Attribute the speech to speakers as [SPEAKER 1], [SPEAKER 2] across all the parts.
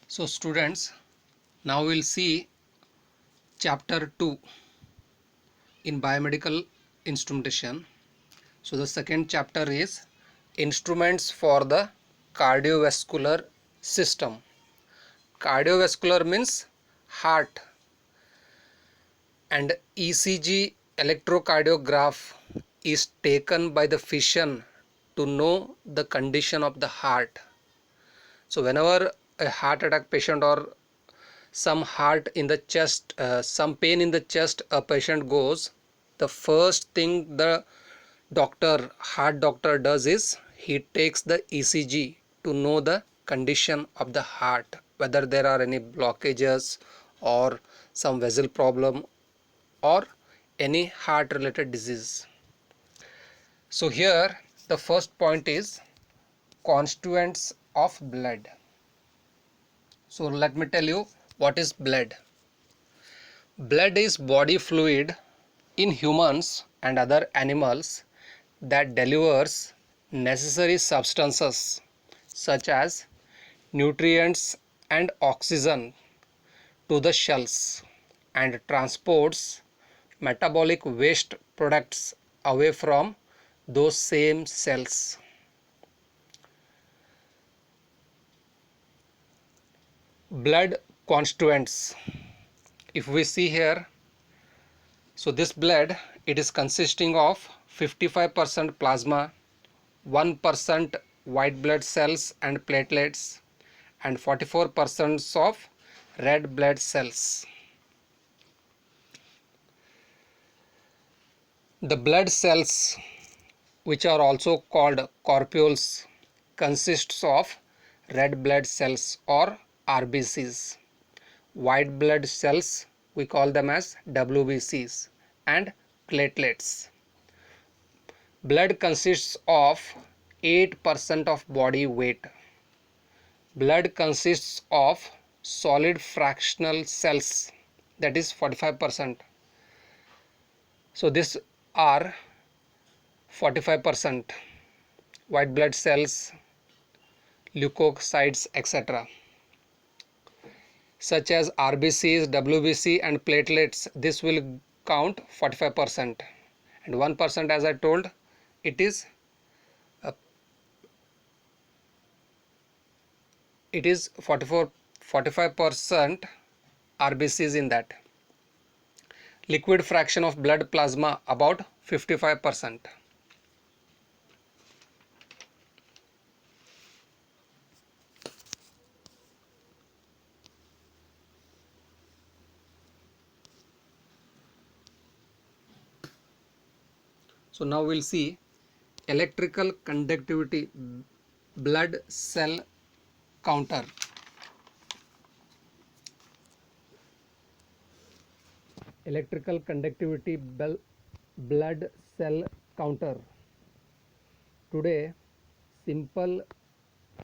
[SPEAKER 1] So students, now we'll see chapter 2 in biomedical instrumentation. So the second chapter is instruments for the cardiovascular system. Cardiovascular means heart, and ECG electrocardiograph is taken by the physician to know the condition of the heart. So whenever a heart attack patient or some heart in the chest, some pain in the chest a patient goes, the first thing the heart doctor does is he takes the ECG to know the condition of the heart, whether there are any blockages or some vessel problem or any heart related disease. So here the first point is constituents of blood. So let me tell you what is blood. Blood is body fluid in humans and other animals that delivers necessary substances such as nutrients and oxygen to the cells and transports metabolic waste products away from those same cells. Blood constituents. If we see here, so this blood, it is consisting of 55% plasma, 1% white blood cells and platelets, and 44% of red blood cells. The blood cells, which are also called corpuscles, consists of red blood cells or RBCs, white blood cells we call them as WBCs, and platelets. Blood consists of 8% of body weight. Blood consists of solid fractional cells, that is 45%. So these are 45%, white blood cells, leukocytes, etc. Such as RBCs, WBC and platelets, this will count 45%, and 1%, as I told, it is 45% RBCs in that. Liquid fraction of blood plasma about 55%. So now we'll see electrical conductivity blood cell counter. Electrical conductivity blood cell counter. Today, simple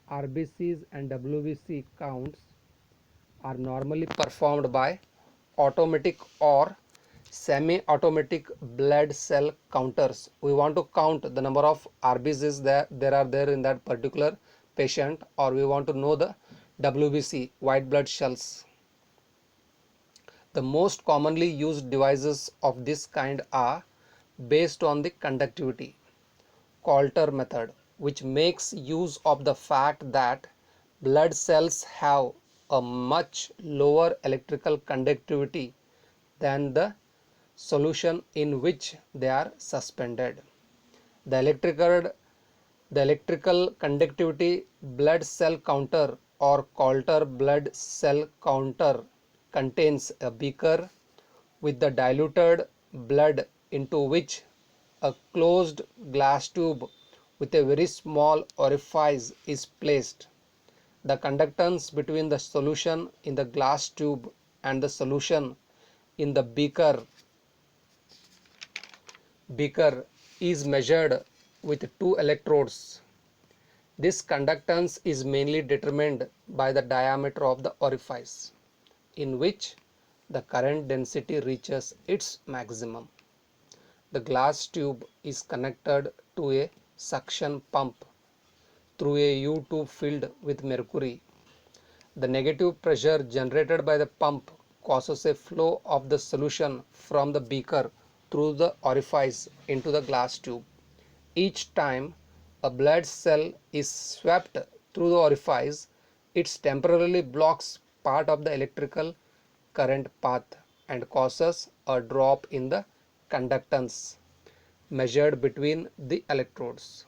[SPEAKER 1] RBCs and WBC counts are normally performed by automatic or semi-automatic blood cell counters. We want to count the number of RBCs that there are there in that particular patient, or we want to know the WBC, white blood cells. The most commonly used devices of this kind are based on the conductivity Coulter method, which makes use of the fact that blood cells have a much lower electrical conductivity than the solution in which they are suspended. The electrical conductivity blood cell counter or Coulter blood cell counter contains a beaker with the diluted blood into which a closed glass tube with a very small orifice is placed. The conductance between the solution in the glass tube and the solution in the beaker is measured with two electrodes. This conductance is mainly determined by the diameter of the orifice in which the current density reaches its maximum. The glass tube is connected to a suction pump through a U-tube filled with mercury. The negative pressure generated by the pump causes a flow of the solution from the beaker through the orifice into the glass tube. Each time a blood cell is swept through the orifice, it temporarily blocks part of the electrical current path and causes a drop in the conductance measured between the electrodes.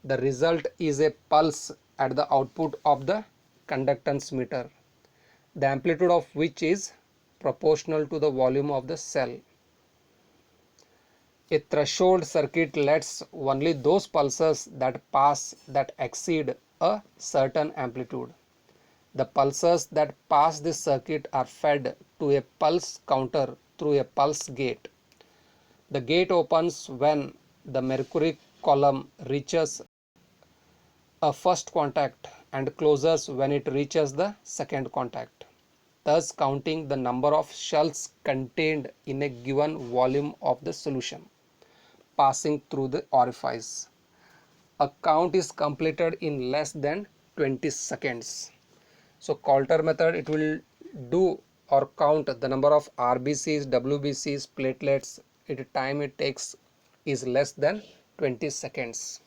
[SPEAKER 1] The result is a pulse at the output of the conductance meter, the amplitude of which is proportional to the volume of the cell. A threshold circuit lets only those pulses that exceed a certain amplitude. The pulses that pass this circuit are fed to a pulse counter through a pulse gate. The gate opens when the mercury column reaches a first contact and closes when it reaches the second contact, thus counting the number of shells contained in a given volume of the solution passing through the orifice. A count is completed in less than 20 seconds. So Coulter method, it will do or count the number of RBCs, WBCs, platelets. Time it takes is less than 20 seconds.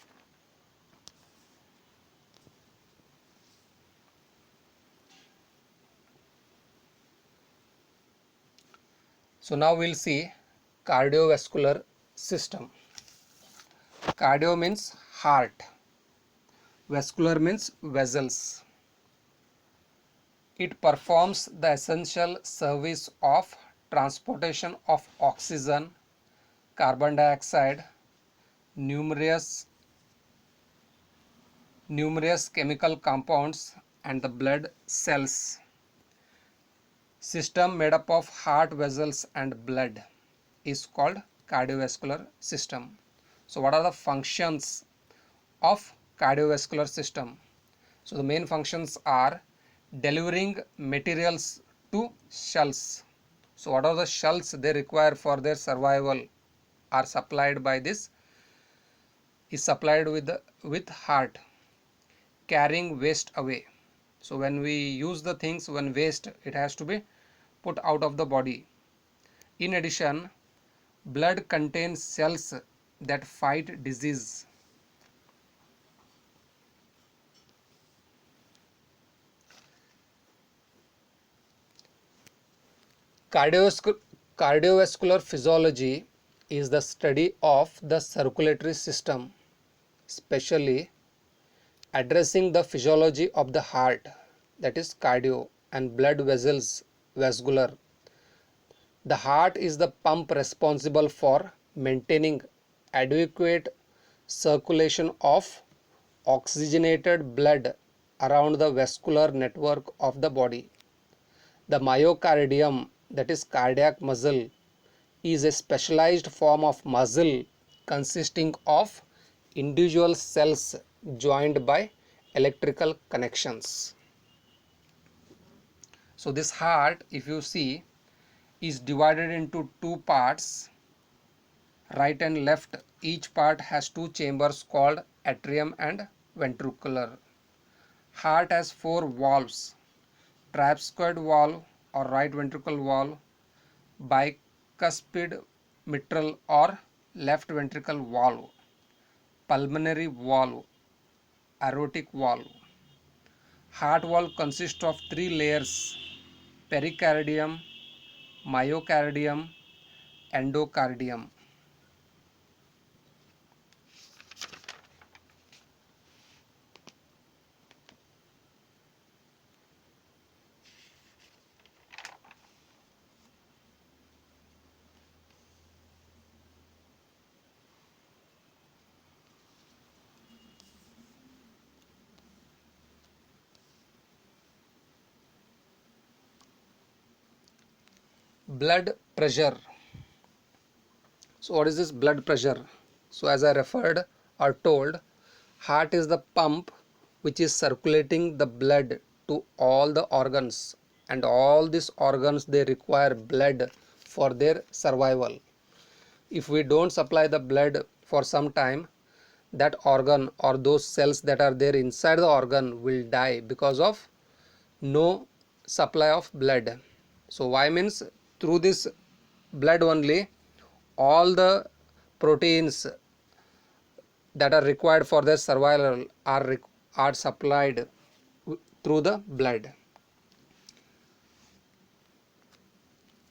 [SPEAKER 1] So now we'll see cardiovascular system. Cardio means heart, vascular means vessels. It performs the essential service of transportation of oxygen, carbon dioxide, numerous chemical compounds and the blood cells. System made up of heart, vessels and blood is called cardiovascular system. So what are the functions of cardiovascular system? So the main functions are delivering materials to cells. So what are the cells they require for their survival are supplied by this, is supplied with heart. Carrying waste away. So when we use the things, when waste, it has to be put out of the body. In addition, blood contains cells that fight disease. Cardiovascular physiology is the study of the circulatory system, especially addressing the physiology of the heart, that is cardio, and blood vessels, vascular. The heart is the pump responsible for maintaining adequate circulation of oxygenated blood around the vascular network of the body. The myocardium, that is cardiac muscle, is a specialized form of muscle consisting of individual cells joined by electrical connections. So this heart, if you see, is divided into two parts, right and left. Each part has two chambers called atrium and ventricular. Heart has four valves: tricuspid valve or right ventricle valve, bicuspid mitral or left ventricle valve, pulmonary valve, aortic valve. Heart valve consists of three layers: pericardium, myocardium, endocardium. Blood pressure. So what is this blood pressure? So as I referred or told, heart is the pump which is circulating the blood to all the organs, and all these organs, they require blood for their survival. If we don't supply the blood for some time, that organ or those cells that are there inside the organ will die because of no supply of blood. So why means through this blood only all the proteins that are required for their survival are supplied through the blood.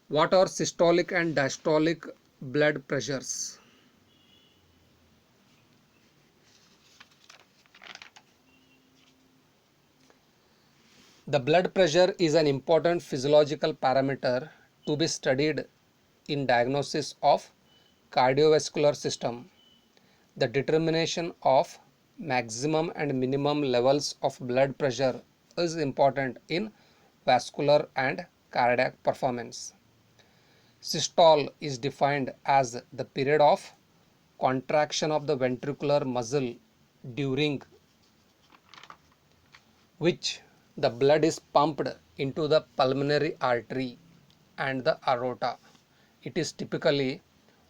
[SPEAKER 1] What are systolic and diastolic blood pressures? The blood pressure is an important physiological parameter to be studied in diagnosis of cardiovascular system. The determination of maximum and minimum levels of blood pressure is important in vascular and cardiac performance. Systole is defined as the period of contraction of the ventricular muscle during which the blood is pumped into the pulmonary artery and the aorta. It is typically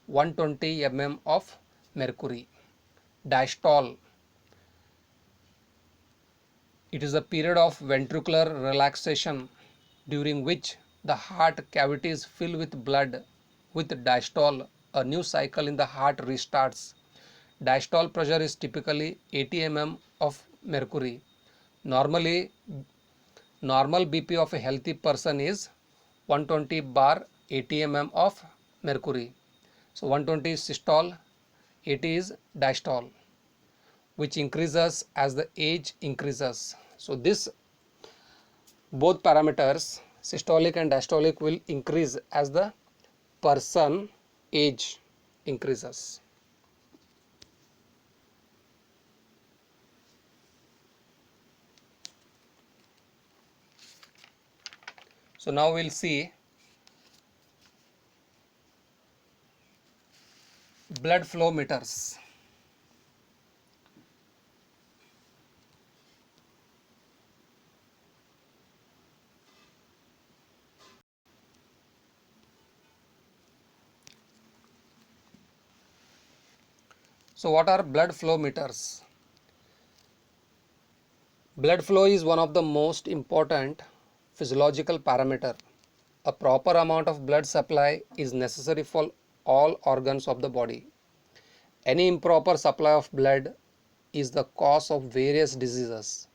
[SPEAKER 1] 120 mm of mercury. Diastole, it is a period of ventricular relaxation during which the heart cavity is filled with blood. With diastole, a new cycle in the heart restarts. Diastole pressure is typically 80 mm of mercury. Normally, normal BP of a healthy person is 120 bar 80 mm of mercury. So 120 is systole, 80 is diastole, which increases as the age increases. So this both parameters systolic and diastolic will increase as the person age increases. So now we'll see blood flow meters. So what are blood flow meters? Blood flow is one of the most important physiological parameter. A proper amount of blood supply is necessary for all organs of the body. Any improper supply of blood is the cause of various diseases.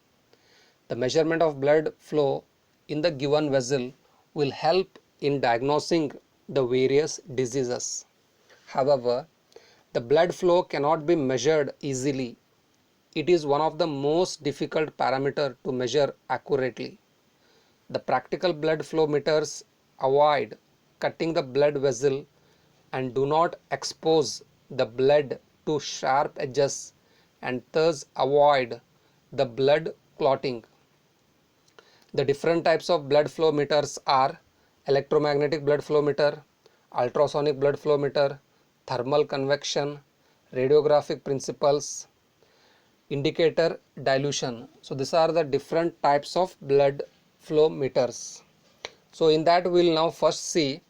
[SPEAKER 1] The measurement of blood flow in the given vessel will help in diagnosing the various diseases. However, the blood flow cannot be measured easily. It is one of the most difficult parameters to measure accurately. The practical blood flow meters avoid cutting the blood vessel and do not expose the blood to sharp edges and thus avoid the blood clotting. The different types of blood flow meters are electromagnetic blood flow meter, ultrasonic blood flow meter, thermal convection, radiographic principles, indicator dilution. So these are the different types of blood flow meters. So in that we will now first see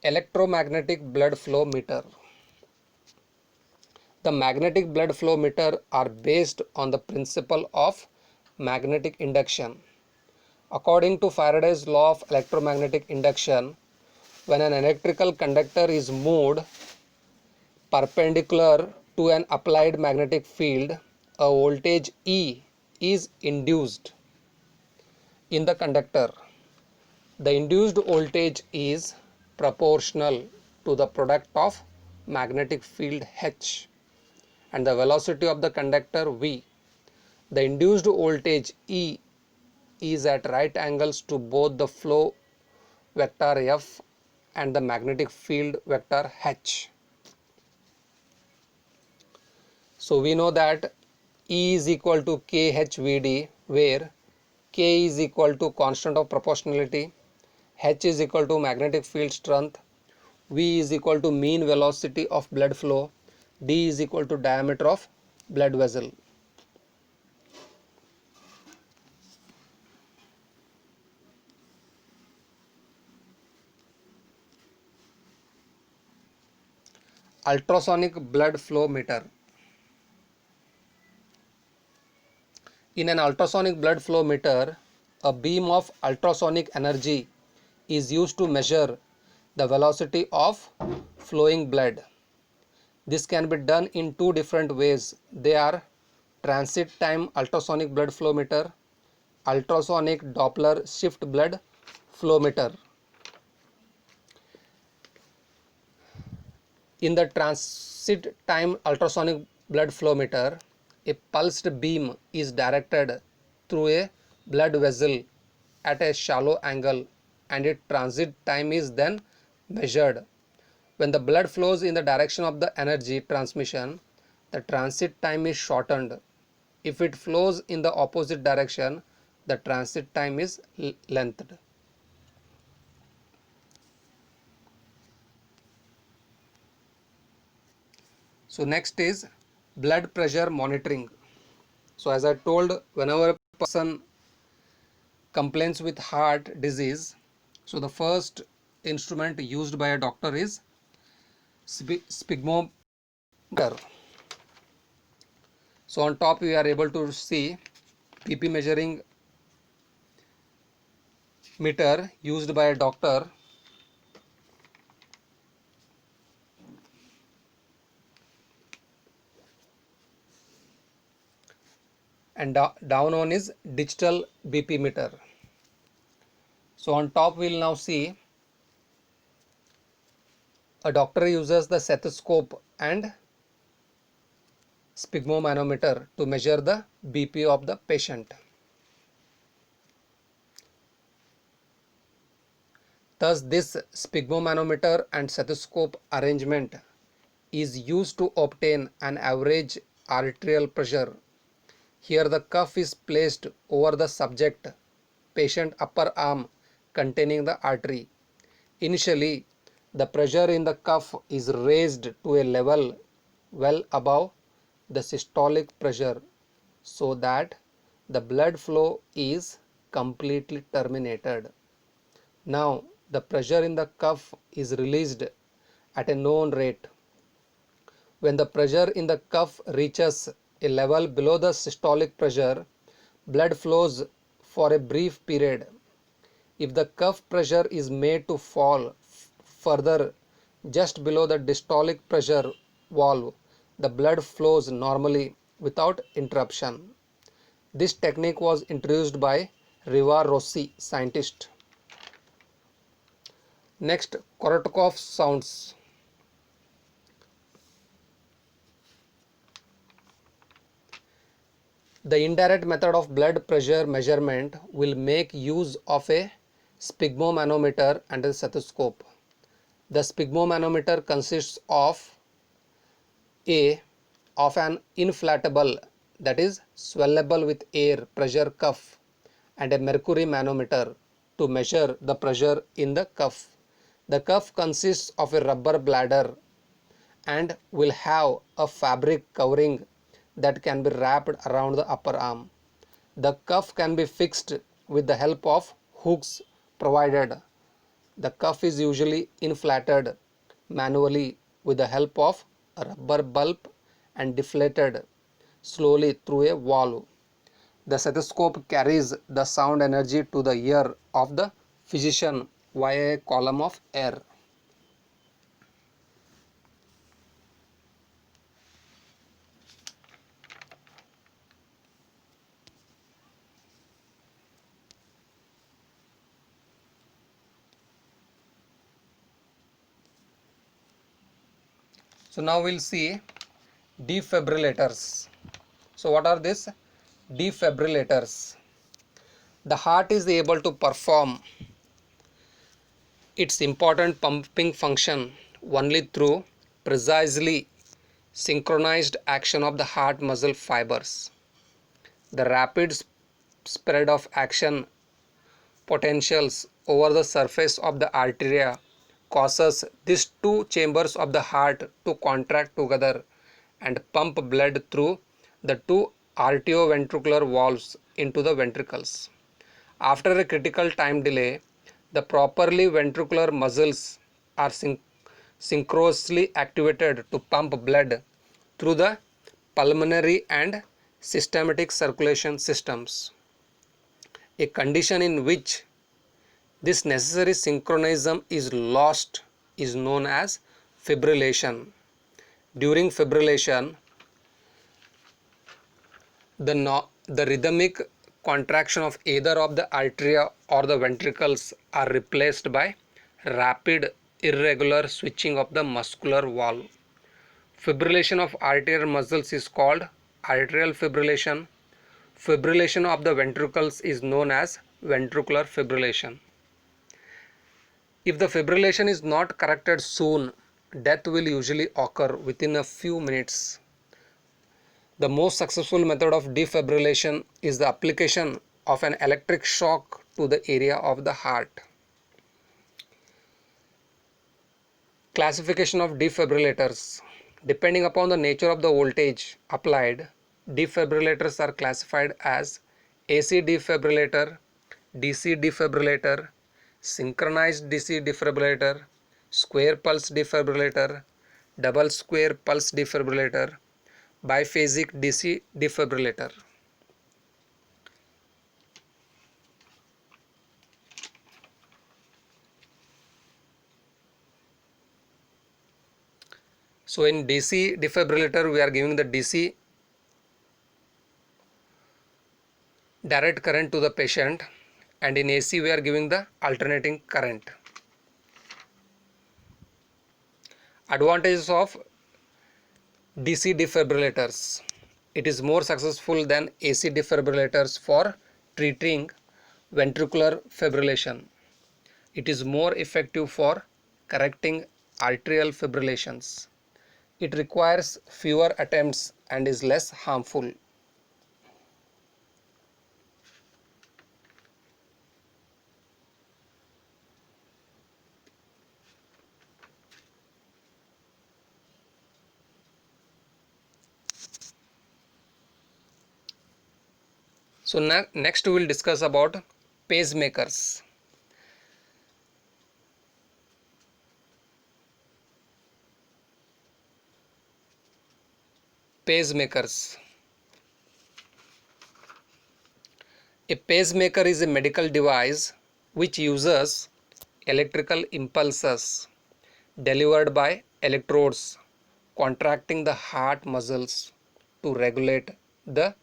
[SPEAKER 1] electromagnetic blood flow meter. The magnetic blood flow meter are based on the principle of magnetic induction. According to Faraday's law of electromagnetic induction, when an electrical conductor is moved perpendicular to an applied magnetic field, a voltage E is induced in the conductor. The induced voltage is proportional to the product of magnetic field H and the velocity of the conductor V. The induced voltage E is at right angles to both the flow vector F and the magnetic field vector H. So we know that E is equal to KHVD, where K is equal to constant of proportionality, H is equal to magnetic field strength, V is equal to mean velocity of blood flow, D is equal to diameter of blood vessel. Ultrasonic blood flow meter. In an ultrasonic blood flow meter, a beam of ultrasonic energy is used to measure the velocity of flowing blood. This can be done in two different ways. They are transit time ultrasonic blood flow meter, ultrasonic Doppler shift blood flow meter. In the transit time ultrasonic blood flow meter, a pulsed beam is directed through a blood vessel at a shallow angle and its transit time is then measured. When the blood flows in the direction of the energy transmission, the transit time is shortened. If it flows in the opposite direction, the transit time is lengthened. So next is blood pressure monitoring. So as I told, whenever a person complains with heart disease, so the first instrument used by a doctor is sphygmometer. So on top we are able to see BP measuring meter used by a doctor, and down one is digital BP meter. So on top we will now see a doctor uses the stethoscope and sphygmomanometer to measure the BP of the patient. Thus this sphygmomanometer and stethoscope arrangement is used to obtain an average arterial pressure. Here the cuff is placed over the subject patient upper arm containing the artery. Initially, the pressure in the cuff is raised to a level well above the systolic pressure so that the blood flow is completely terminated. Now, the pressure in the cuff is released at a known rate. When the pressure in the cuff reaches a level below the systolic pressure, blood flows for a brief period. If the cuff pressure is made to fall further just below the diastolic pressure valve, the blood flows normally without interruption. This technique was introduced by Riva Rossi, scientist. Next, Korotkov sounds. The indirect method of blood pressure measurement will make use of a sphygmomanometer and a stethoscope. The sphygmomanometer consists of an inflatable, that is swellable with air pressure cuff, and a mercury manometer to measure the pressure in the cuff. The cuff consists of a rubber bladder and will have a fabric covering that can be wrapped around the upper arm. The cuff can be fixed with the help of hooks provided. The cuff is usually inflated manually with the help of a rubber bulb and deflated slowly through a valve. The stethoscope carries the sound energy to the ear of the physician via a column of air. So now we'll see defibrillators. So what are these defibrillators? The heart is able to perform its important pumping function only through precisely synchronized action of the heart muscle fibers. The rapid spread of action potentials over the surface of the arteria causes these two chambers of the heart to contract together and pump blood through the two arterioventricular valves into the ventricles. After a critical time delay, the properly ventricular muscles are synchronously activated to pump blood through the pulmonary and systemic circulation systems. A condition in which this necessary synchronism is lost is known as fibrillation. During fibrillation, the rhythmic contraction of either of the arteria or the ventricles are replaced by rapid irregular switching of the muscular wall. Fibrillation of arterial muscles is called arterial fibrillation. Fibrillation of the ventricles is known as ventricular fibrillation. If the fibrillation is not corrected soon, death will usually occur within a few minutes. The most successful method of defibrillation is the application of an electric shock to the area of the heart. Classification of defibrillators. Depending upon the nature of the voltage applied, defibrillators are classified as AC defibrillator, DC defibrillator, synchronized DC defibrillator, square pulse defibrillator, double square pulse defibrillator, biphasic DC defibrillator. So in DC defibrillator we are giving the DC direct current to the patient, and in AC we are giving the alternating current. Advantages of DC defibrillators. It is more successful than AC defibrillators for treating ventricular fibrillation. It is more effective for correcting arterial fibrillations. It requires fewer attempts and is less harmful. So next we will discuss about pacemakers. Pacemakers. A pacemaker is a medical device which uses electrical impulses delivered by electrodes contracting the heart muscles to regulate the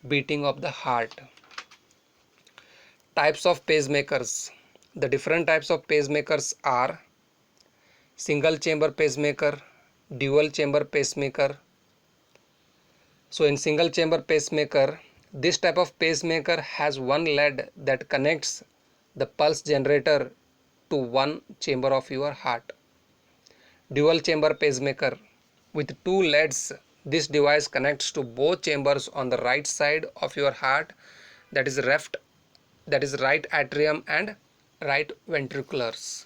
[SPEAKER 1] beating of the heart. Types of pacemakers. The different types of pacemakers are single chamber pacemaker, dual chamber pacemaker. So in single chamber pacemaker, this type of pacemaker has one lead that connects the pulse generator to one chamber of your heart. Dual chamber pacemaker. With two leads, this device connects to both chambers on the right side of your heart, that is right atrium and right ventriculars.